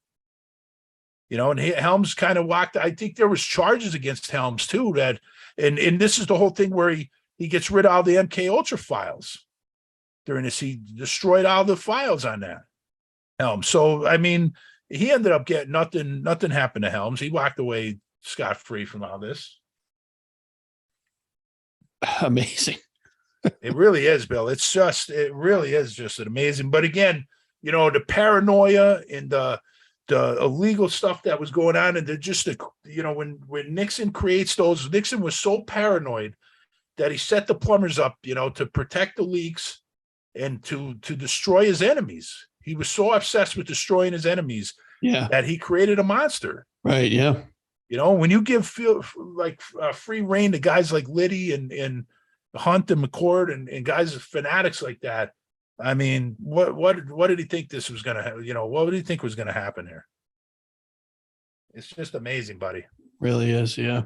And Helms kind of walked. I think there was charges against Helms too. And this is the whole thing where he gets rid of all the MK Ultra files during this. He destroyed all the files on that Helms. So he ended up getting nothing. Nothing happened to Helms. He walked away scot-free from all this. Amazing. It really is, Bill. It really is just amazing. But again, the paranoia and the illegal stuff that was going on, and when Nixon creates those, Nixon was so paranoid that he set the plumbers up, to protect the leaks and to destroy his enemies. He was so obsessed with destroying his enemies that he created a monster. Right. Yeah. When you give free reign to guys like Liddy and Hunt and McCord and guys fanatics like that, what did he think this was going to, what did he think was going to happen here? It's just amazing, buddy. Really is. Yeah.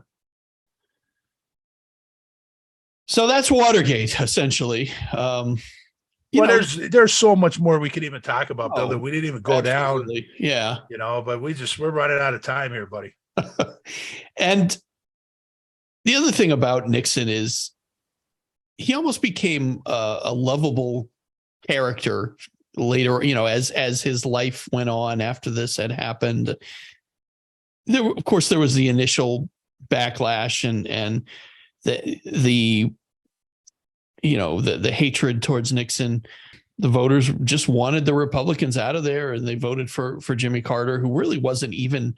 So that's Watergate, essentially. There's so much more we could even talk about, Bill, that we didn't even go down. Yeah. But we're running out of time here, buddy. And the other thing about Nixon is he almost became a lovable character later, as his life went on after this had happened. Of course, there was the initial backlash and the hatred towards Nixon. The voters just wanted the Republicans out of there, and they voted for Jimmy Carter, who really wasn't even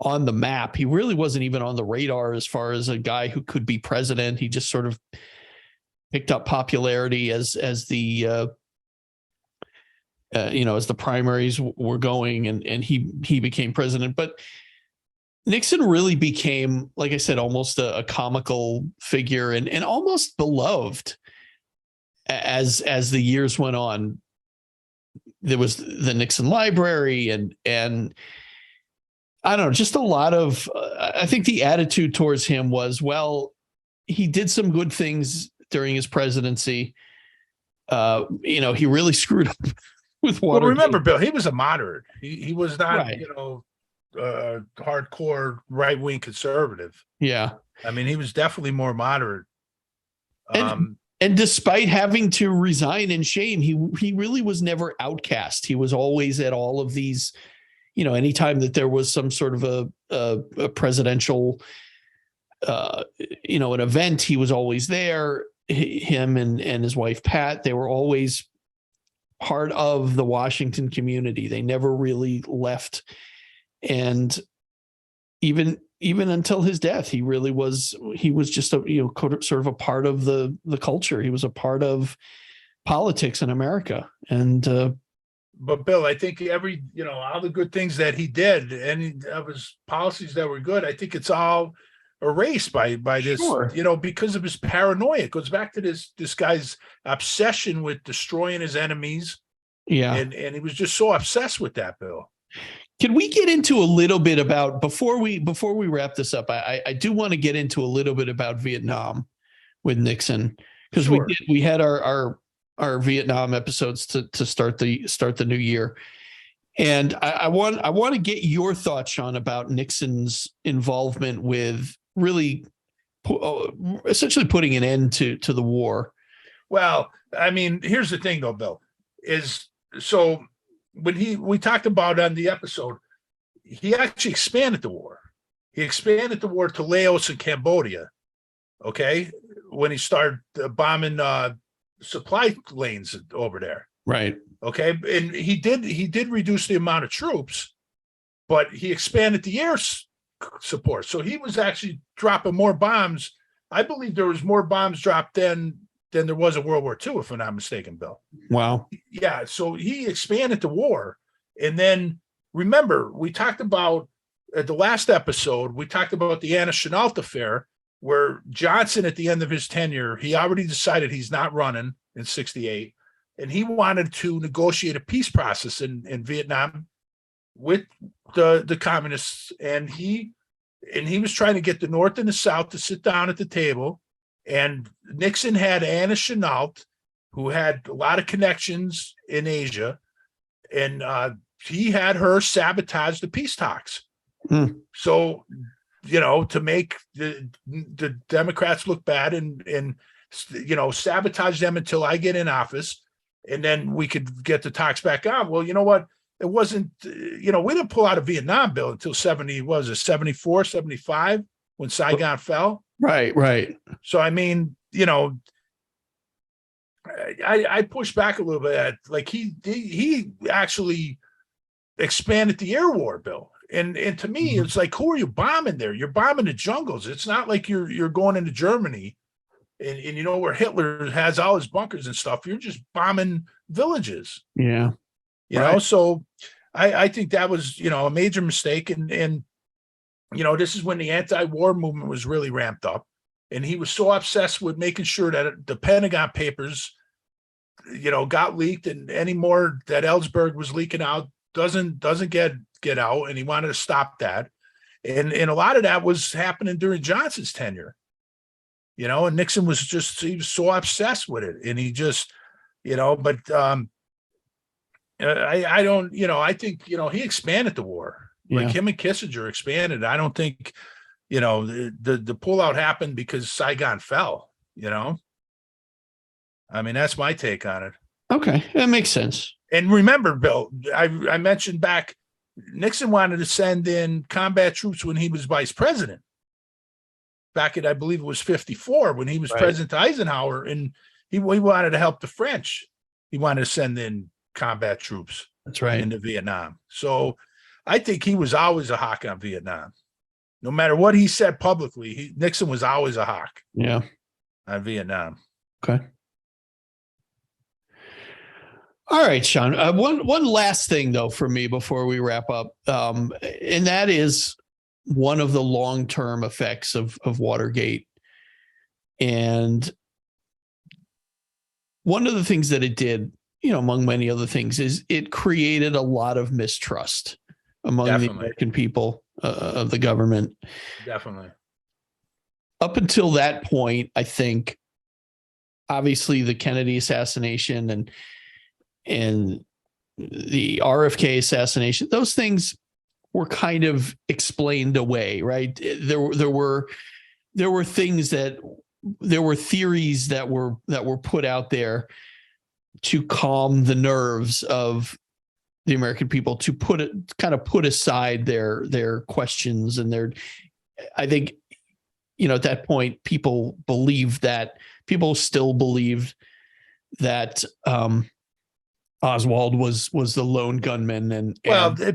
on the map. He really wasn't even on the radar as far as a guy who could be president. He just sort of picked up popularity as the primaries were going, and he became president. But Nixon really became, like I said, almost a comical figure and almost beloved as the years went on. There was the Nixon Library and I don't know, just a lot of, I think the attitude towards him was, well, he did some good things during his presidency. He really screwed up with Watergate. Well, remember, Bill, he was a moderate. He was not, hardcore right-wing conservative. Yeah. He was definitely more moderate. And despite having to resign in shame, he really was never outcast. He was always at all of these, anytime that there was some sort of a presidential, an event, he was always there. Him and his wife, Pat, they were always part of the Washington community. They never really left. And even until his death, he was just a, sort of a part of the culture. He was a part of politics in America. And, but Bill, I think all the good things that he did, any of his policies that were good, I think it's all erased by this, because of his paranoia. It goes back to this guy's obsession with destroying his enemies. Yeah. And he was just so obsessed with that, Bill. Can we get into a little bit about, before we wrap this up, I do want to get into a little bit about Vietnam with Nixon, because we had our Vietnam episodes to start the new year. And I want to get your thoughts, Sean, about Nixon's involvement with really essentially putting an end to the war. Well, I mean, here's the thing, though, Bill, is so when we talked about on the episode, he actually expanded the war. He expanded the war to Laos and Cambodia. Okay, when he started bombing supply lanes over there. Right. Okay, and he did reduce the amount of troops, but he expanded the air support. So he was actually dropping more bombs. I believe there was more bombs dropped then than there was in World War II, if I'm not mistaken, Bill. Wow. Yeah, so he expanded the war. And then remember, we talked about at the last episode, we talked about the Anna Chenault affair, where Johnson, at the end of his tenure, he already decided he's not running in 68. And he wanted to negotiate a peace process in Vietnam with the communists. And he was trying to get the North and the South to sit down at the table. And Nixon had Anna Chenault, who had a lot of connections in Asia, and he had her sabotage the peace talks. So, to make the Democrats look bad and sabotage them until I get in office, and then we could get the talks back on. Well, you know what? It wasn't, we didn't pull out of Vietnam, Bill, until 74, 75, when Saigon fell. Right. So, I mean, I push back a little bit at, like, he actually expanded the air war, Bill. And to me, it's like, who are you bombing there? You're bombing the jungles. It's not like you're going into Germany and where Hitler has all his bunkers and stuff. You're just bombing villages. Yeah. So I think that was, a major mistake. And this is when the anti-war movement was really ramped up. And he was so obsessed with making sure that the Pentagon Papers, got leaked, and any more that Ellsberg was leaking out doesn't get out. And he wanted to stop that. And a lot of that was happening during Johnson's tenure, and Nixon was he was so obsessed with it. And he just, but I don't, I think, he expanded the war. Like him and Kissinger expanded. I don't think, the pullout happened because Saigon fell, I mean, that's my take on it. Okay. That makes sense. And remember, Bill, I mentioned back, Nixon wanted to send in combat troops when he was vice president. Back at, I believe it was 54, when he was President Eisenhower, and he wanted to help the French. He wanted to send in combat troops. That's right. Into Vietnam. So I think he was always a hawk on Vietnam. No matter what he said publicly, Nixon was always a hawk. Yeah. On Vietnam. Okay. All right, Sean. One last thing, though, for me before we wrap up, and that is one of the long-term effects of Watergate. And one of the things that it did, among many other things, is it created a lot of mistrust among the American people of the government. Definitely. Up until that point, I think, obviously, the Kennedy assassination and the RFK assassination, those things were kind of explained away, right? There were things there were theories that were put out there to calm the nerves of the American people, to put aside their questions and I think, at that point, people still believed that Oswald was the lone gunman. And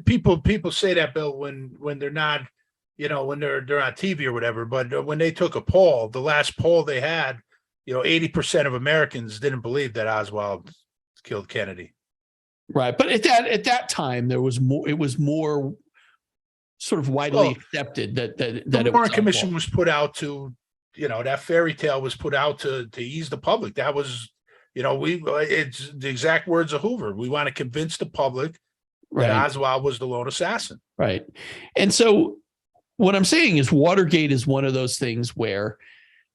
people say that, Bill, when they're not, when they're on TV or whatever, but when they took a poll, the last poll they had, 80% of Americans didn't believe that Oswald killed Kennedy. Right. But at that time, it was more sort of widely accepted that the Warren Commission was put out to, that fairy tale was put out to ease the public. That was, it's the exact words of Hoover. We want to convince the public that Oswald was the lone assassin. Right. And so what I'm saying is Watergate is one of those things where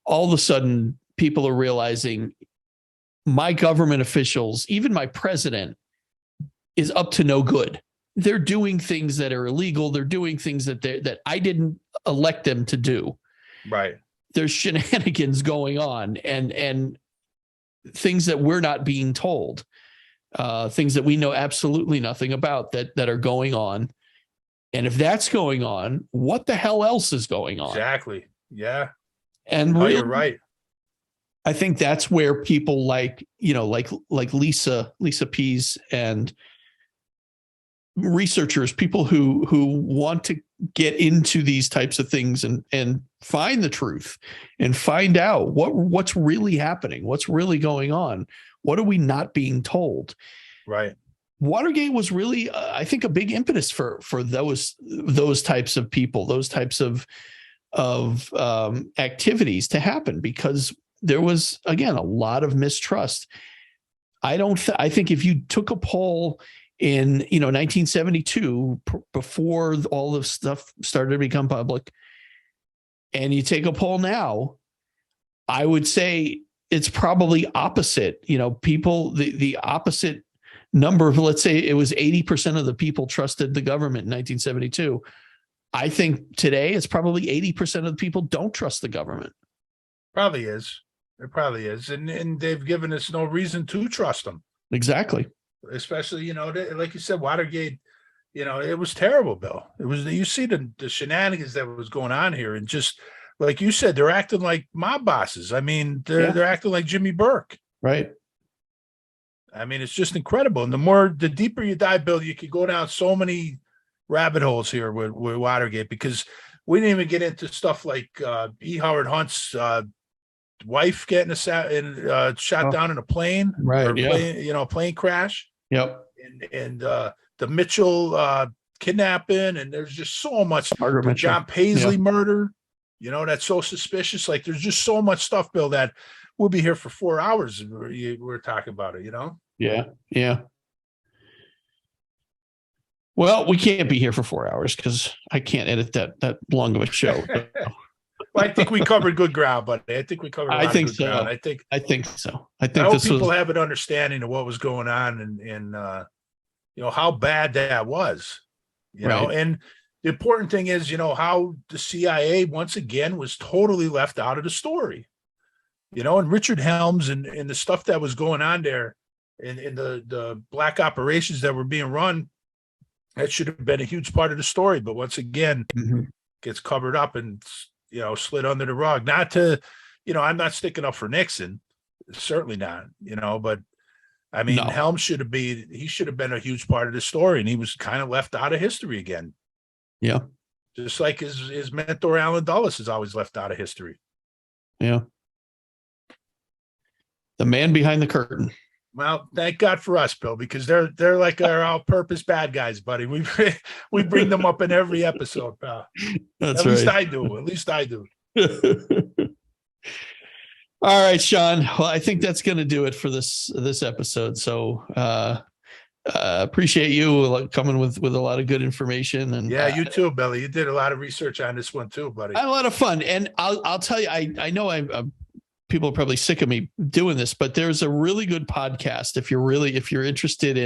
all of a sudden people are realizing my government officials, even my president, is up to no good. they're doing things that are illegal. They're doing things that I didn't elect them to do. Right. There's shenanigans going on and things that we're not being told, things that we know absolutely nothing about that are going on. And if that's going on, what the hell else is going on? Exactly. Yeah. And No, really, you're right. I think that's where people like Lisa Pease and researchers, people who want to get into these types of things and find the truth and find out what's really happening, what's really going on, what are we not being told. Right. Watergate was really, I think, a big impetus for those types of people, those types of activities to happen, because there was, again, a lot of mistrust. I think if you took a poll in 1972, before all this stuff started to become public, and you take a poll now, I would say it's probably opposite. People, the opposite number of, let's say it was 80% of the people trusted the government in 1972. I think today it's probably 80% of the people don't trust the government. Probably is. It probably is. And they've given us no reason to trust them. Exactly. Especially, like you said, Watergate, it was terrible, Bill. It was, you see the shenanigans that was going on here. And just like you said, they're acting like mob bosses. I mean, they're acting like Jimmy Burke. Right. I mean, it's just incredible. And the deeper you dive, Bill, you could go down so many rabbit holes here with Watergate, because we didn't even get into stuff like E. Howard Hunt's wife getting shot down in a plane, right? Yeah. Plane crash. Yep. And the Mitchell kidnapping, and there's just so much. The John Paisley murder. That's so suspicious. Like, there's just so much stuff, Bill, that we'll be here for 4 hours. We're talking about it. Yeah. Yeah. Well, we can't be here for 4 hours because I can't edit that long of a show. Well, I think we covered good ground, but I think we covered. I think so. Ground. I think so. I hope people have an understanding of what was going on and how bad that was. And the important thing is, how the CIA once again was totally left out of the story. And Richard Helms and the stuff that was going on there, and the black operations that were being run, that should have been a huge part of the story. But once again, gets covered up and slid under the rug. Not to, I'm not sticking up for Nixon, certainly not. But I mean, Helms should have been a huge part of the story, and he was kind of left out of history again. Yeah, just like his mentor Alan Dulles is always left out of history. Yeah. The man behind the curtain. Well, thank God for us, Bill, because they're like our all-purpose bad guys, buddy. We bring them up in every episode, pal. That's At right. At least I do. All right, Sean. Well, I think that's going to do it for this episode. So appreciate you coming with a lot of good information. And yeah, you too, Billy. You did a lot of research on this one too, buddy. I had a lot of fun, and I'll tell you, I know I'm people are probably sick of me doing this, but there's a really good podcast if you're interested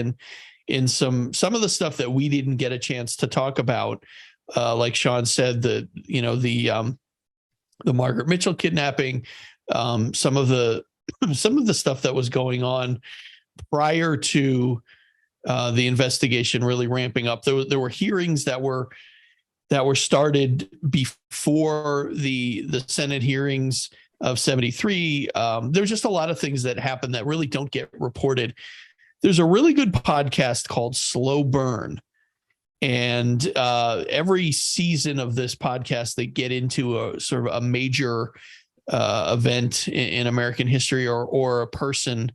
in some of the stuff that we didn't get a chance to talk about. Like Sean said, the Margaret Mitchell kidnapping, some of the stuff that was going on prior to the investigation really ramping up. There were hearings that were started before the Senate hearings of 73. There's just a lot of things that happen that really don't get reported. There's a really good podcast called Slow Burn. And every season of this podcast, they get into a sort of a major event in American history or a person.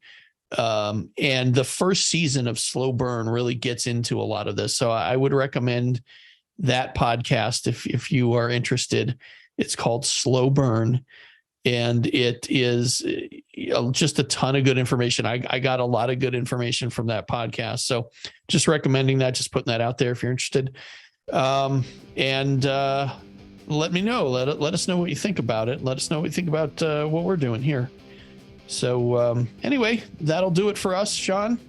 And the first season of Slow Burn really gets into a lot of this. So I would recommend that podcast if you are interested. It's called Slow Burn. And it is just a ton of good information. I got a lot of good information from that podcast. So just recommending that, just putting that out there if you're interested. And let me know. Let us know what you think about it. Let us know what you think about what we're doing here. So anyway, that'll do it for us, Sean.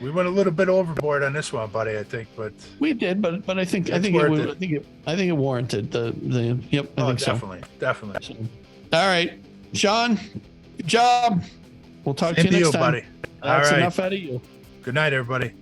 We went a little bit overboard on this one, buddy. I think, but we did, but I think It's it worth was it. I think it warranted the yep. I think definitely. so. All right, Sean, good job. We'll talk Same to you next time, buddy. That's All right. enough out of you. Good night, everybody.